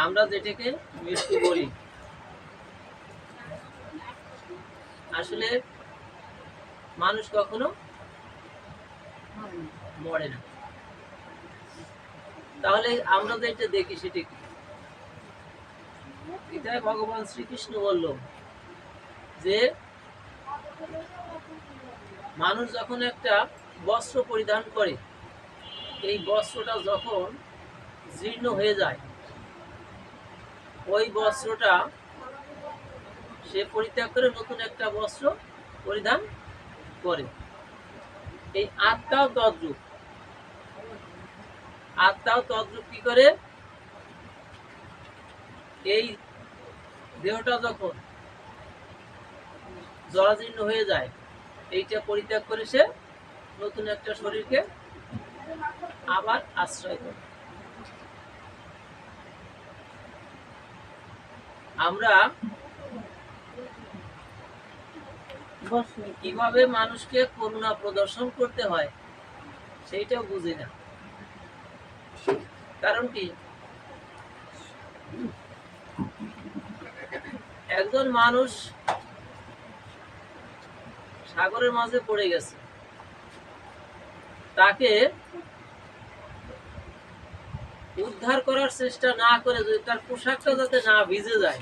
আমরা যেটাকে মৃত্যু বলি, আসলে মানুষ কখনো মরে না। তাহলে আমরা যেটা দেখি সেটা কি? এটাই ভগবান শ্রীকৃষ্ণ বলল যে মানুষ যখন একটা বস্ত্র পরিধান করে, এই বস্ত্রটা যখন জীর্ণ হয়ে যায়, ওই বস্ত্রটা সে পরিত্যাগ করে নতুন একটা বস্ত্র পরিধান করে। এই আত্মাও তদ্রূপ। আত্মাও তদ্রূপ কি করে? এই দেহটা যখন জরাজীর্ণ হয়ে যায়, এইটা পরিত্যাগ করে সে নতুন একটা শরীরকে আবার আশ্রয় করে। আমরা কিভাবে মানুষকে করুণা প্রদর্শন করতে হয় সেইটাও বুঝি না। কারণ কি, একজন মানুষ সাগরের মাঝে পড়ে গেছে, তাকে উদ্ধার করার চেষ্টা না করে যদি তার পোশাকটা যাতে না ভিজে যায়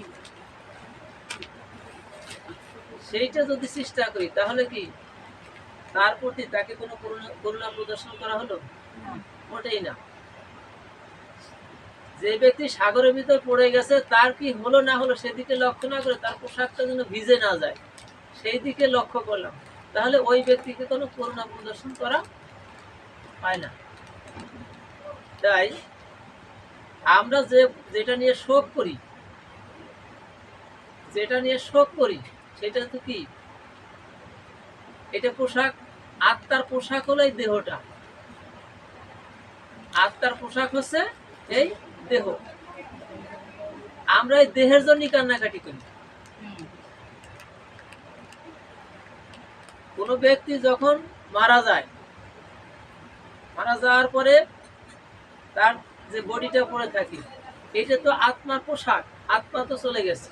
সেইটা যদি চেষ্টা করি, তাহলে কি তার প্রতি তাকে কোনো করুণা প্রদর্শন করা হলো? মোটেই না। যে ব্যক্তি সাগরের ভিতর পড়ে গেছে তার কি হলো না হলো সেদিকে লক্ষ্য না করে তার পোশাকটা যেন ভিজে না যায় সেই দিকে লক্ষ্য করলাম, তাহলে ওই ব্যক্তিকে কোনো করুণা প্রদর্শন করা হয় না। তাই আমরা যেটা নিয়ে শোক করি, সেটা তো কি, এটা পোশাক। আত্মার পোশাক হলো এই দেহটা, আত্মার পোশাক হচ্ছে এই দেহ। আমরা এই দেহের জন্য কান্নাকাটি করি। কোন ব্যক্তি যখন মারা যায়, মারা যাওয়ার পরে তার যে বডিটা পড়ে থাকে, এটা তো আত্মার পোশাক। আত্মা তো চলে গেছে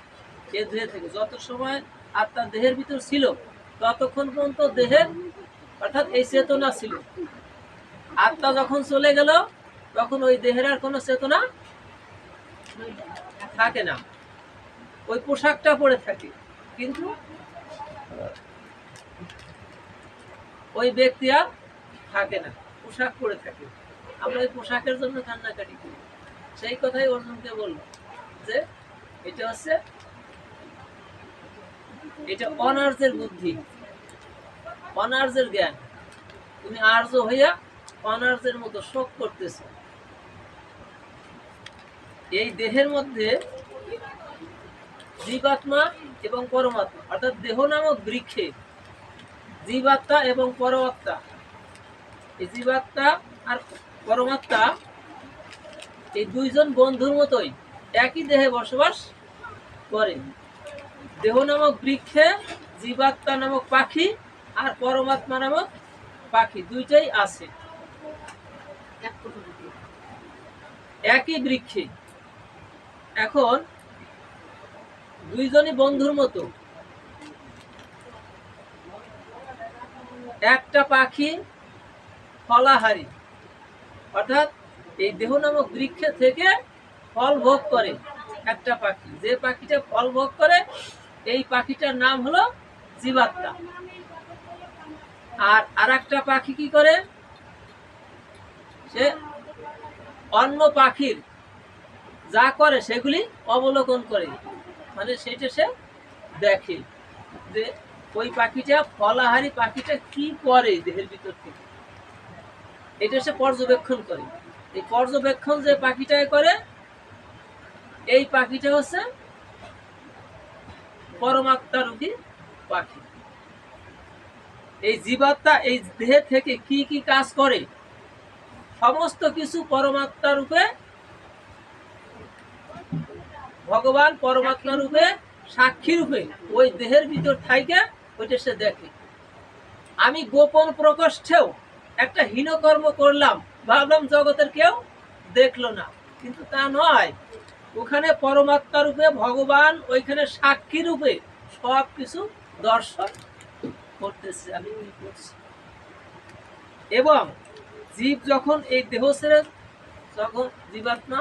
এই দেহ থেকে। যত সময় আত্মা দেহের ভিতর ছিল ততক্ষণ পর্যন্ত দেহের অর্থাৎ এই চেতনা ছিল। আত্মা যখন চলে গেল তখন ওই দেহের আর কোনো চেতনা থাকে না, ওই পোশাকটা পরে থাকে। কিন্তু ওই ব্যক্তি আর থাকে না, পোশাক পরে থাকে। আমরা ওই পোশাকের জন্য কান্নাকাটি করি। সেই কথাই অর্জুনকে বললো যে এটা অনার্যের বুদ্ধি, অনার্যের জ্ঞান। তুমি আর্য হইয়া অনার্যের মতো শোক করতেছ। এই দেহের মধ্যে জীবাত্মা এবং পরমাত্মা, অর্থাৎ দেহ নামক বৃক্ষে জীবাত্মা এবং পরমাত্মা, এই জীবাত্মা আর পরমাত্মা এই দুইজন বন্ধুর মতোই একই দেহে বসবাস করে। দেহ নামক বৃক্ষে জীবাত্মা নামক পাখি আর পরমাত্মা নামক পাখি দুইটাই আছে একই বৃক্ষে। এখন দুইজনই বন্ধুর মতো। একটা পাখি ফলাহারী, অর্থাৎ এই দেহ নামক বৃক্ষ থেকে ফল ভোগ করে একটা পাখি। যে পাখিটা ফল ভোগ করে এই পাখিটার নাম হলো জীবাত্মা। আর আরেকটা পাখি কি করে, সে অন্য পাখির যা করে সেগুলি অবলোকন করে, মানে সেটা সে দেখে যে ওই পাখিটা ফলাহারী পাখিটা কি করে দেহের ভিতর থেকে, এটা সে পর্যবেক্ষণ করে। এই পর্যবেক্ষণ যে পাখিটাই করে এই পাখিটা হচ্ছে পরমাত্মারূপী পাখি। এই জীবাত্মা এই দেহ থেকে কি কি কাজ করে সমস্ত কিছু পরমাত্মা রূপে, ভগবান পরমাত্মা রূপে, সাক্ষী রূপে ওই দেহের ভিতর থাইকে ওইটা সে দেখে। আমি গোপন প্রকোষ্ঠেও একটা হীনকর্ম করলাম, ভাবলাম জগতের কেউ দেখলো না, কিন্তু তা নয়। ওখানে পরমাত্মা রূপে ভগবান ওইখানে সাক্ষী রূপে সব কিছু দর্শন করতেছে, আমি কি করছি। এবং জীব যখন এই দেহ ছেড়ে, যখন জীবাত্মা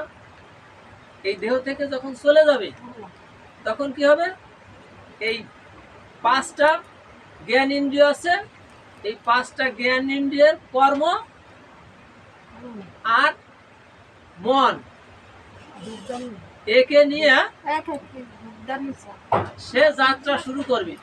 এই দেহ থেকে যখন চলে যাবে, তখন কি হবে, এই 5টা জ্ঞান ইন্দ্রিয় আছে, এই 5টা জ্ঞান ইন্দ্রিয়ের কর্ম আর মন একে নিয়ে সে যাত্রা শুরু করবে।